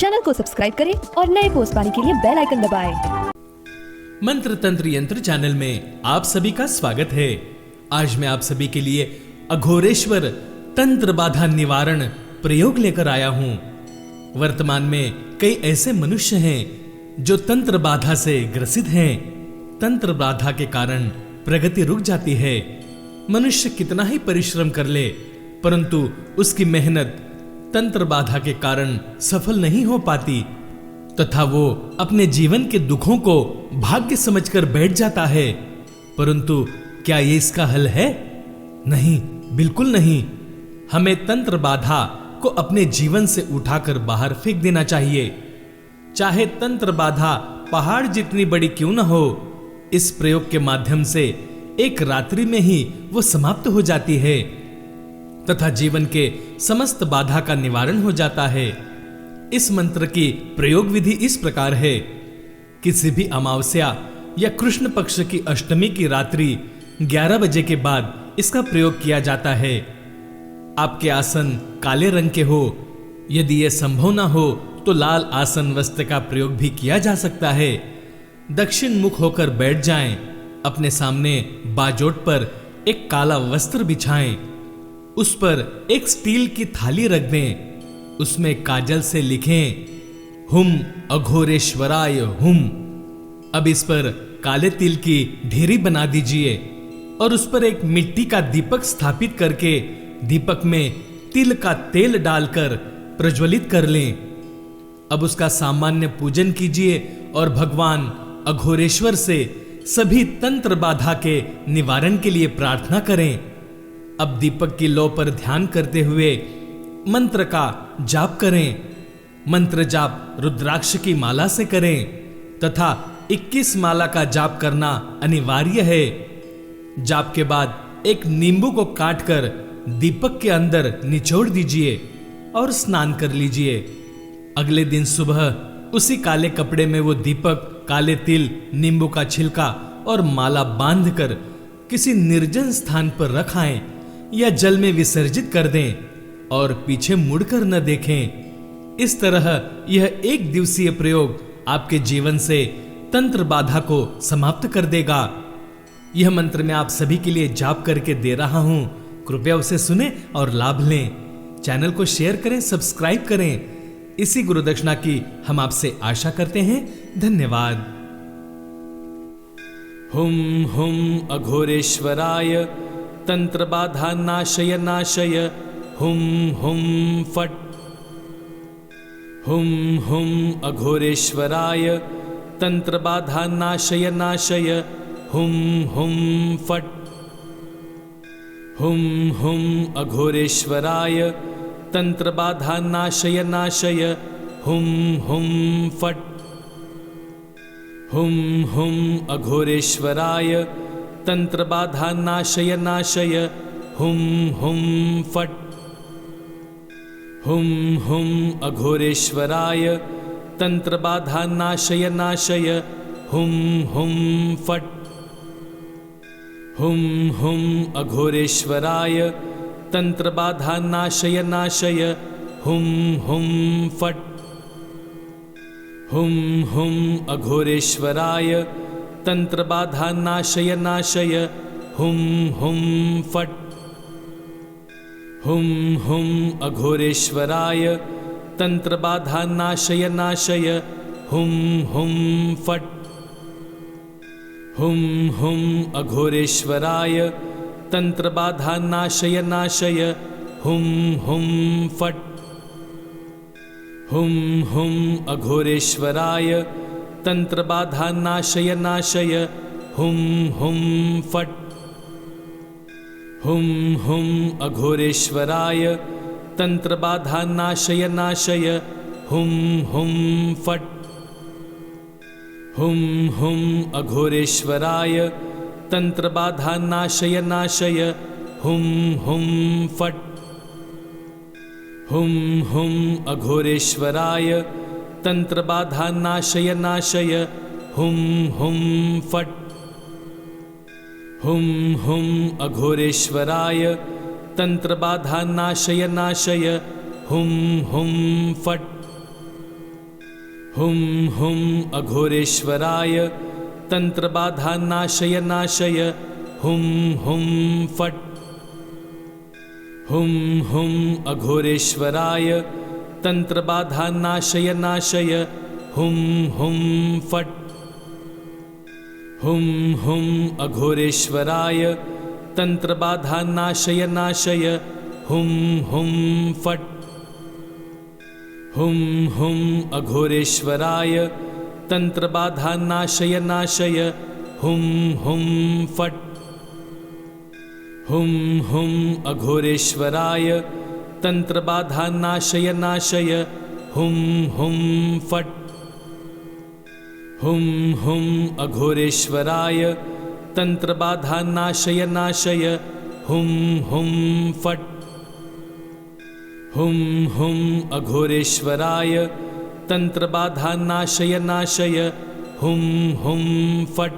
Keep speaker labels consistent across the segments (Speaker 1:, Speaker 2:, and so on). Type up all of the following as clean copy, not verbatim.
Speaker 1: Channel को subscribe करें और नए पोस्ट पाने के लिए बेल आइकन दबाएं।
Speaker 2: मंत्र तंत्र यंत्र चैनल में आप सभी का स्वागत है। आज मैं आप सभी के लिए अघोरेश्वर तंत्र बाधा निवारण प्रयोग लेकर आया हूं। वर्तमान में कई ऐसे मनुष्य हैं जो तंत्र बाधा से ग्रसित हैं। तंत्र बाधा के कारण प्रगति रुक जाती है। मनुष्य कितना ही परिश्रम कर ले, परंतु उसकी मेहनत तंत्र बाधा के कारण सफल नहीं हो पाती तथा वो अपने जीवन के दुखों को भाग्य समझकर बैठ जाता है। परंतु क्या ये इसका हल है? नहीं, बिल्कुल नहीं। हमें तंत्र बाधा को अपने जीवन से उठाकर बाहर फेंक देना चाहिए। चाहे तंत्र बाधा पहाड़ जितनी बड़ी क्यों न हो, इस प्रयोग के माध्यम से एक रात्रि में ही वो समाप्त हो जाती है तथा जीवन के समस्त बाधा का निवारण हो जाता है। इस मंत्र की प्रयोग विधि इस प्रकार है। किसी भी अमावस्या या कृष्ण पक्ष की अष्टमी की रात्रि 11 बजे के बाद इसका प्रयोग किया जाता है। आपके आसन काले रंग के हो, यदि यह संभव ना हो तो लाल आसन वस्त्र का प्रयोग भी किया जा सकता है। दक्षिण मुख होकर बैठ जाएं। अपने सामने बाजोट पर एक काला वस्त्र बिछाएं। उस पर एक स्टील की थाली रख दें। उसमें काजल से लिखें हुम अघोरेश्वराय हुम। अब इस पर काले तिल की ढेरी बना दीजिए और उस पर एक मिट्टी का दीपक स्थापित करके दीपक में तिल का तेल डालकर प्रज्वलित कर लें। अब उसका सामान्य पूजन कीजिए और भगवान अघोरेश्वर से सभी तंत्र बाधा के निवारण के लिए प्रार्थना करें। अब दीपक की लौ पर ध्यान करते हुए मंत्र का जाप करें। मंत्र जाप रुद्राक्ष की माला से करें तथा 21 माला का जाप करना अनिवार्य है। जाप के बाद एक नींबू को काटकर दीपक के अंदर निचोड़ दीजिए और स्नान कर लीजिए। अगले दिन सुबह उसी काले कपड़े में वो दीपक, काले तिल, नींबू का छिलका और माला बांधकर किसी निर्जन स्थान पर रखाएं या जल में विसर्जित कर दें और पीछे मुड़कर न देखें। इस तरह यह एक दिवसीय प्रयोग आपके जीवन से तंत्र बाधा को समाप्त कर देगा। यह मंत्र मैं आप सभी के लिए जाप करके दे रहा हूं। कृपया उसे सुने और लाभ लें। चैनल को शेयर करें, सब्सक्राइब करें। इसी गुरुदक्षिणा की हम आपसे आशा करते हैं। धन्यवाद। हुम हुम अघोरेश्वराय तंत्र बाधा नाशय नाशय हुम हुम फट। हुम हुम अघोरेश्वराय तंत्र बाधा नाशय नाशय हुम हुम फट। हुम हुम अघोरेश्वराय तंत्र बाधा नाशय नाशय हुम हुम फट। हुम हुम अघोरेश्वराय तंत्र बाधा नाशय नाशय हुम हुम फट। हुम हुम अघोरेश्वराय तंत्र बाधा नाशय नाशय हुम हुम फट। हुम हुम अघोरेश्वराय तंत्र बाधा नाशय नाशय हुम हुम फट। हुम हुम अघोरेश्वराय तंत्र बाधा नाशय नाशय हुम हुम फट। हुम हुम अघोरेश्वराय तंत्र बाधा नाशय नाशय हुम हुम फट। हुम हुम अघोरेश्वराय तंत्र बाधा नाशय नाशय हुम हुम फट। हुम हुम अघोरेश्वराय तंत्र बाधा नाशय नाशय हुम हुम फट। हुम हुम अघोरेश्वराय तंत्र बाधा नाशय नाशय हुम हुम फट। हुम हुम अघोरेश्वराय तंत्र बाधा नाशय नाशय हुम हुम फट। हुम हुम अघोरेश्वराय तंत्र बाधा नाशय नाशय हुम हुम फट। हुम हुम अघोरेश्वराय तंत्र बाधा नाशय नाशय हुम हुम फट। हुम हुम अघोरेश्वराय तंत्रबाधा नाशय नाशय हुम हुम फट। हुम हुम अघोरेश्वराय तंत्रबाधा नाशय नाशय हुम हुम फट। हुम हुम अघोरेश्वराय तंत्रबाधा नाशय नाशय हुम हुम फट। हुम हुम अघोरेश्वराय तंत्रबाधा नाशय नाशय हुम हुम फट। हुम हुम अघोरेश्वराय तंत्रबाधा नाशय नाशय हुम हुम फट। हुम हुम अघोरेश्वराय तंत्रबाधा नाशय नाशय हुम हुम फट। हुम हुम अघोरेश्वराय तंत्रबाधा नाशय नाशय हुम हुम फट।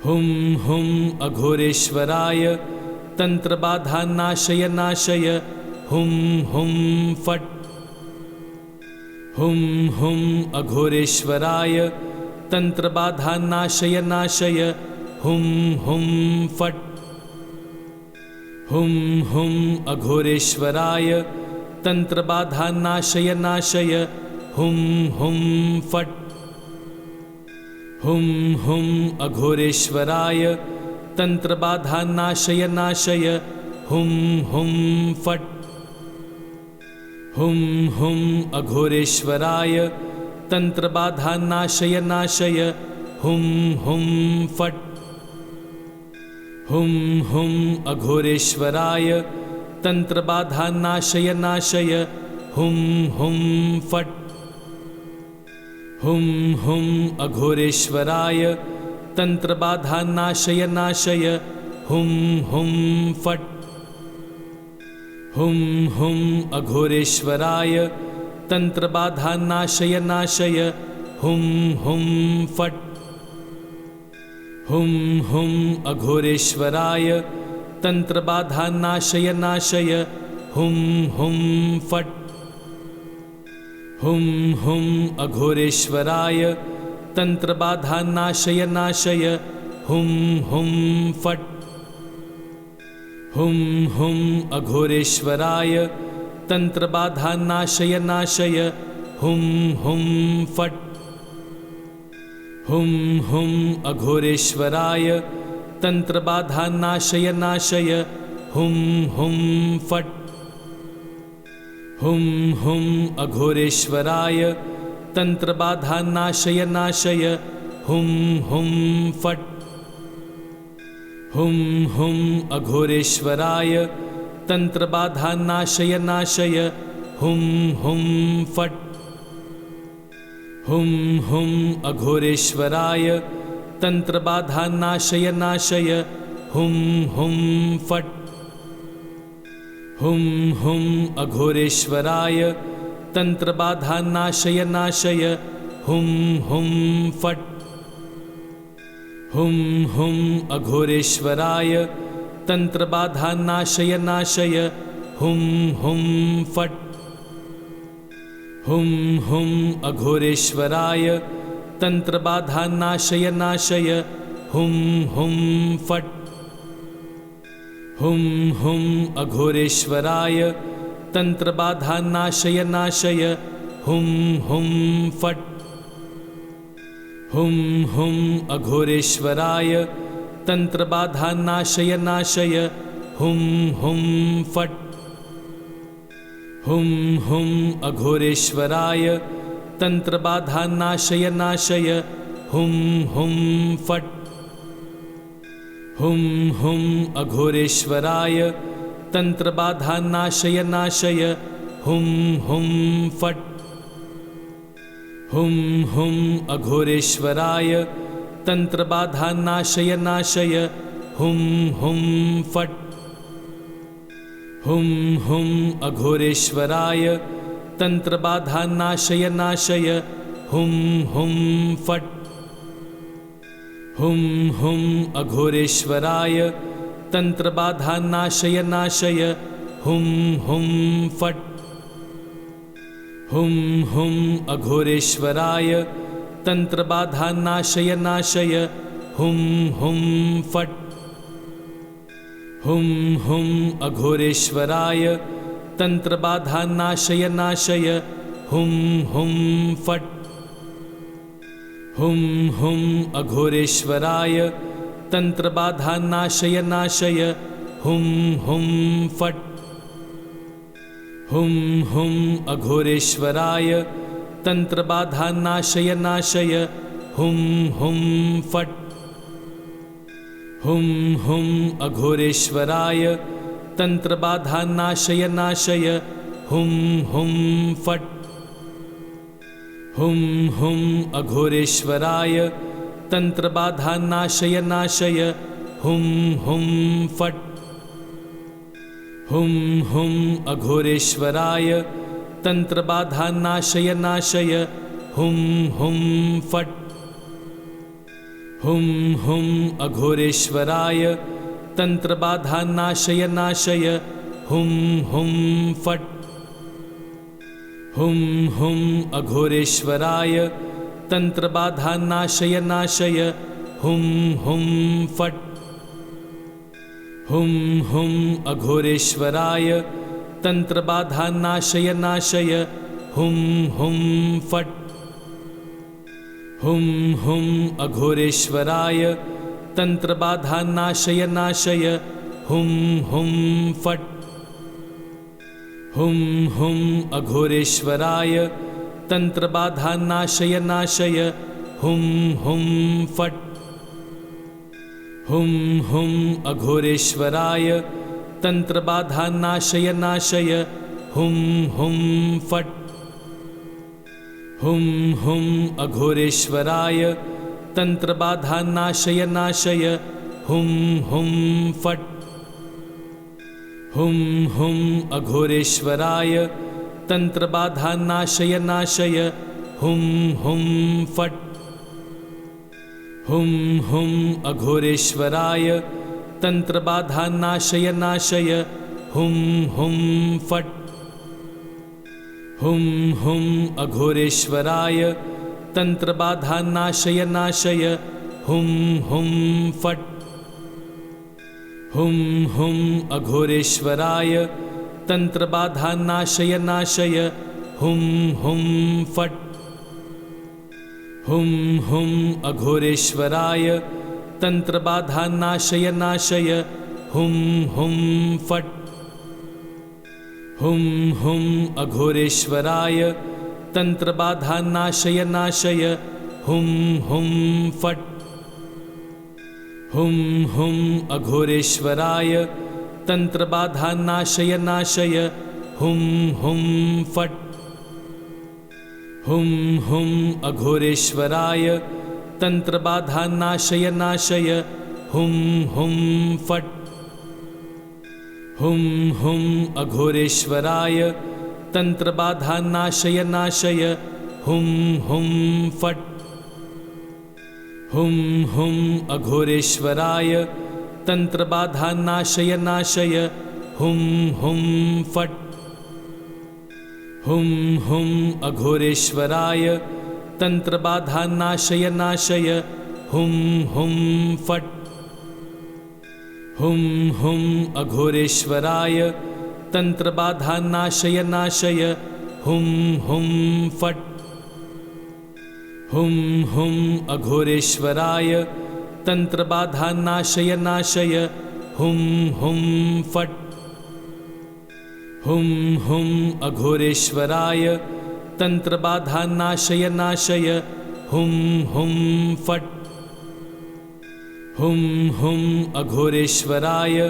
Speaker 2: हुम हुम अघोरेश्वराय तंत्रबाधा नाशय नाशय हुम हुम फट। हुम हुम अघोरेश्वराय तंत्रबाधा नाशय नाशय हुम हुम फट। हुम हुम अघोरेश्वराय तंत्रबाधा नाशय नाशय हुम हुम फट। हुम हुम अघोरेश्वराय तंत्रबाधा नाशय नाशय हुम हुम फट। हुम हुम अघोरेश्वराय तंत्रबाधा नाशय नाशय हुम हुम फट। हुम हुम अघोरेश्वराय तंत्रबाधा नाशय नाशय हुम हुम फट। हुम हुम अघोरेश्वराय तंत्रबाधा नाशय नाशय हुम हुम फट। हुम हुम अघोरेश्वराय तंत्रबाधा नाशय नाशय हुम हुम फट। हुम हुम अघोरेश्वराय तंत्रबाधा नाशय नाशय हुम हुम फट। हुम हुम अघोरेश्वराय तंत्रबाधा नाशय नाशय हुम हुम फट। हुम हुम अघोरेश्वराय तंत्रबाधा नाशय नाशय हुम हुम फट। हुम हुम अघोरेश्वराय तंत्रबाधा नाशय नाशय हुम हुम फट। हुम हुम अघोरेश्वराय तंत्रबाधा नाशय नाशय हुम हुम फट। हुम हुम अघोरेश्वराय तंत्रबाधा नाशय नाशय हुम हुम फट। हुम हुम अघोरेश्वराय तंत्रबाधा नाशय नाशय हुम हुम फट। हुम हुम अघोरेश्वराय तंत्रबाधा नाशय नाशय हुम हुम फट। हुम हुम अघोरेश्वराय तंत्रबाधा नाशय नाशय हुम हुम फट। हुम हुम अघोरेश्वराय तंत्रबाधा नाशय नाशय हुम हुम फट। हुम हुम अघोरेश्वराय तंत्रबाधा नाशय नाशय हुम हुम फट। हुम हुम अघोरेश्वराय तंत्रबाधा नाशय नाशय हुम हुम फट। हुम हुम अघोरेश्वराय तंत्रबाधा नाशय नाशय हुम हुम फट। हुम हुम अघोरेश्वराय तंत्रबाधा नाशय नाशय हुम हुम फट। हुम हुम अघोरेश्वराय तंत्रबाधा नाशय नाशय हुम हुम फट। हुम हुम अघोरेश्वराय तंत्रबाधा नाशय नाशय हुम हुम फट। हुम हुम अघोरेश्वराय तंत्रबाधा नाशय नाशय हुम हुम फट। हुम हुम अघोरेश्वराय तंत्रबाधा नाशय नाशय हुम हुम फट। हुम हुम अघोरेश्वराय तंत्रबाधा नाशय नाशय हुम हुम फट। हुम हुम अघोरेश्वराय तंत्रबाधा नाशय नाशय हुम हुम फट। हुम हुम अघोरेश्वराय तंत्रबाधा नाशय नाशय हुम हुम फट। हुम हुम अघोरेश्वराय तंत्रबाधा नाशय नाशय हुम हुम फट। हुम हुम अघोरेश्वराय तंत्रबाधा नाशय नाशय हुम हुम फट। हुम हुम अघोरेश्वराय तंत्रबाधा नाशय नाशय हुम हुम फट। हुम हुम अघोरेश्वराय तंत्रबाधा नाशय नाशय हुम हुम फट। हुम हुम अघोरेश्वराय तंत्रबाधा नाशय नाशय हुम हुम फट। हुम हुम अघोरेश्वराय तंत्रबाधा नाशय नाशय हुम हुम फट। हुम हुम अघोरेश्वराय तंत्रबाधा नाशय नाशय हुम हुम फट। हुम हुम अघोरेश्वराय तंत्रबाधा नाशय नाशय हुम हुम फट। हुम हुम अघोरेश्वराय तंत्रबाधा नाशय नाशय हुम हुम फट। हुम हुम अघोरेश्वराय तंत्रबाधा नाशय नाशय हुम हुम फट। हुम हुम अघोरेश्वराय तंत्रबाधा नाशय नाशय हुम हुम फट। हुम हुम अघोरेश्वराय तंत्रबाधा नाशय नाशय हुम हुम फट। हुम हुम अघोरेश्वराय तंत्रबाधा नाशय नाशय हुम हुम फट। हुम हुम अघोरेश्वराय तंत्रबाधा नाशय नाशय हुम हुम फट। हुम हुम अघोरेश्वराय तंत्रबाधा नाशय नाशय हुम हुम फट। हुम हुम अघोरेश्वराय तंत्रबाधा नाशय नाशय हुम हुम फट। हुम हुम अघोरेश्वराय तंत्रबाधा नाशय नाशय हुम हुम फट। हुम हुम अघोरेश्वराय तंत्रबाधा नाशय नाशय हुम हुम फट। हुम हुम अघोरेश्वराय तंत्रबाधा नाशय नाशय हुम हुम फट। हुम हुम अघोरेश्वराय तंत्रबाधा नाशय नाशय हुम हुम फट। हुम हुम अघोरेश्वराय तंत्रबाधा नाशय नाशय हुम हुम फट। हुम हुम अघोरेश्वराय तंत्रबाधा नाशय नाशय हुम हुम फट। हुम हुम अघोरेश्वराय तंत्रबाधा नाशय नाशय हुम हुम फट। हुम हुम अघोरेश्वराय तंत्रबाधा नाशय नाशय हुम हुम फट। हुम हुम अघोरेश्वराय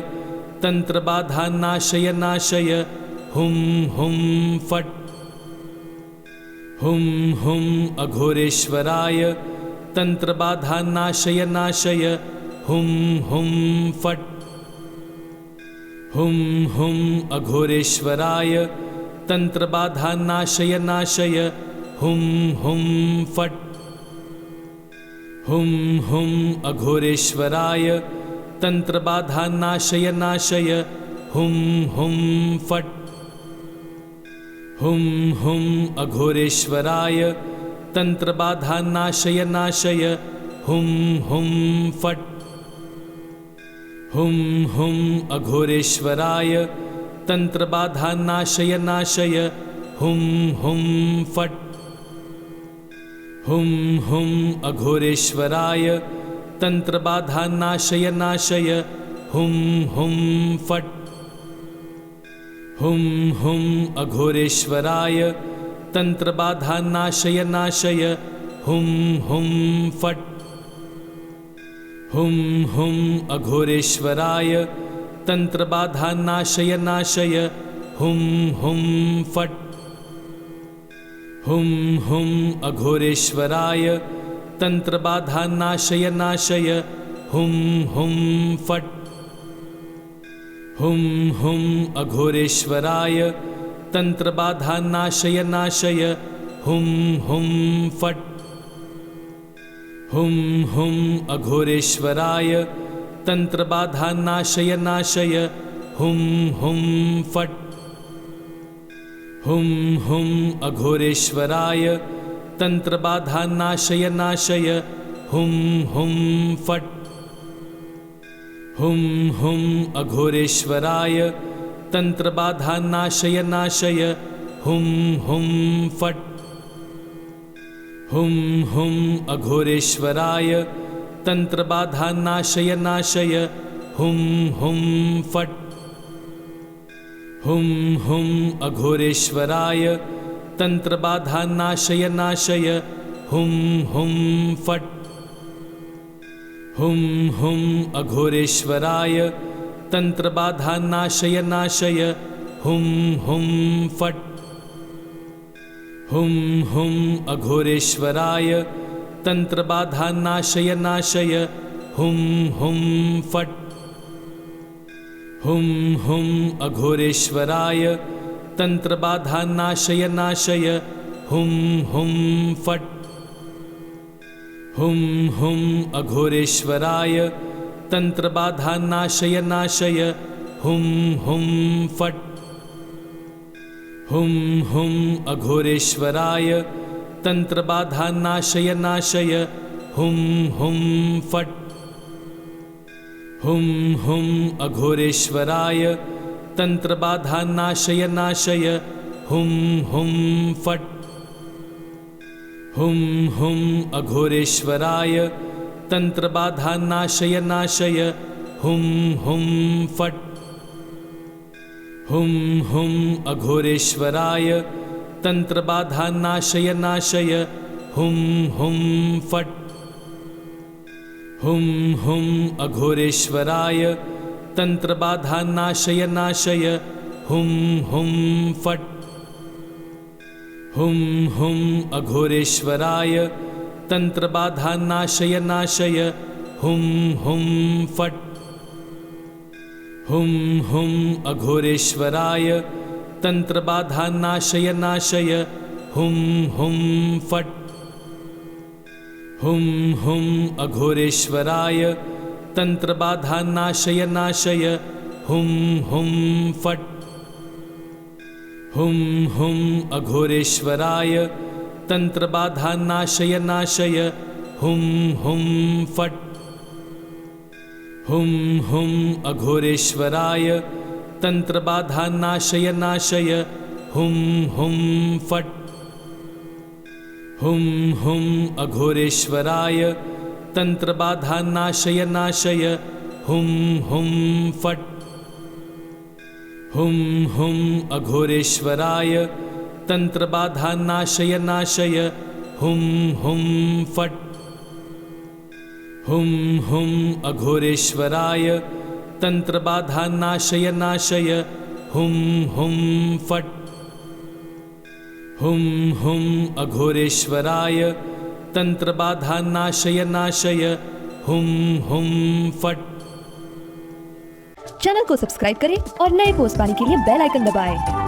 Speaker 2: तंत्रबाधा नाशय नाशय हुम हुम फट। हुम हुम अघोरेश्वराय तंत्रबाधा नाशय नाशय हुम हुम फट। हुम हुम अघोरेश्वराय तंत्रबाधा नाशय नाशय हुम हुम फट। हुम हुम अघोरेश्वराय तंत्रबाधा नाशय नाशय हुम हुम फट। हुम हुम अघोरेश्वराय तंत्रबाधा नाशय नाशय हुम हुम फट। हुम हुम अघोरेश्वराय तंत्रबाधा नाशय नाशय हुम हुम फट। हुम हुम अघोरेश्वराय तंत्रबाधा नाशय नाशय हुम हुम फट। हुम हुम अघोरेश्वराय तंत्रबाधा नाशय नाशय हुम हुम फट। हुम हुम अघोरेश्वराय तंत्रबाधा नाशय नाशय हुम हुम फट। हुम हुम अघोरेश्वराय तंत्रबाधा नाशय नाशय हुम हुम फट। हुम हुम अघोरेश्वराय तंत्रबाधा नाशय नाशय हुम हुम फट। हुम हुम अघोरेश्वराय तंत्रबाधा नाशय नाशय हुम हुम फट। हुम हुम अघोरेश्वराय तंत्रबाधा नाशय नाशय हुम हुम फट। हुम हुम अघोरेश्वराय तंत्रबाधा नाशय नाशय हुम हुम फट। हुम हुम अघोरेश्वराय तंत्रबाधा नाशय नाशय हुम हुम फट। हुम हुम अघोरेश्वराय तंत्रबाधा नाशय नाशय हुम हुम फट। हुम हुम अघोरेश्वराय तंत्रबाधा नाशय नाशय हुम हुम फट। हुम हुम अघोरेश्वराय तंत्रबाधा नाशय नाशय हुम हुम फट। हुम हुम अघोरेश्वराय तंत्रबाधा नाशय नाशय हुम हुम फट। हुम हुम अघोरेश्वराय तंत्रबाधा नाशय नाशय हुम हुम फट। हुम हुम अघोरेश्वराय तंत्रबाधा नाशय नाशय हुम हुम फट। हुम हुम अघोरेश्वराय तंत्रबाधा नाशय नाशय हुम हुम फट। हुम हुम अघोरेश्वराय तंत्रबाधा नाशय नाशय हुम हुम फट। हुम हुम अघोरेश्वराय तंत्रबाधा नाशय नाशय हुम हुम फट। हुम हुम अघोरेश्वराय तंत्रबाधा नाशय नाशय हुम हुम फट। हुम हुम अघोरेश्वराय तंत्रबाधा नाशय नाशय हुम हुम फट। हुम हुम अघोरेश्वराय तंत्रबाधा नाशय नाशय हुम हुम फट। हुम हुम अघोरेश्वराय तंत्रबाधा नाशय नाशय हुम हुम फट। हुम हुम अघोरेश्वराय तंत्रबाधा नाशय नाशय हुम हुम फट। हुम हुम अघोरेश्वराय तंत्रबाधा नाशय नाशय हुम हुम फट। हुम हुम अघोरेश्वराय तंत्रबाधा नाशय नाशय हुम हुम फट। हुम हुम अघोरेश्वराय तंत्रबाधा नाशय नाशय हुम हुम फट। हुम हुम अघोरेश्वराय तंत्रबाधा नाशय नाशय हुम हुम फट। हुम हुम अघोरेश्वराय तंत्रबाधा नाशय नाशय हुम हुम फट।
Speaker 1: चैनल को सब्सक्राइब करें और नए पोस्ट पाने के लिए बेल आइकन दबाएं।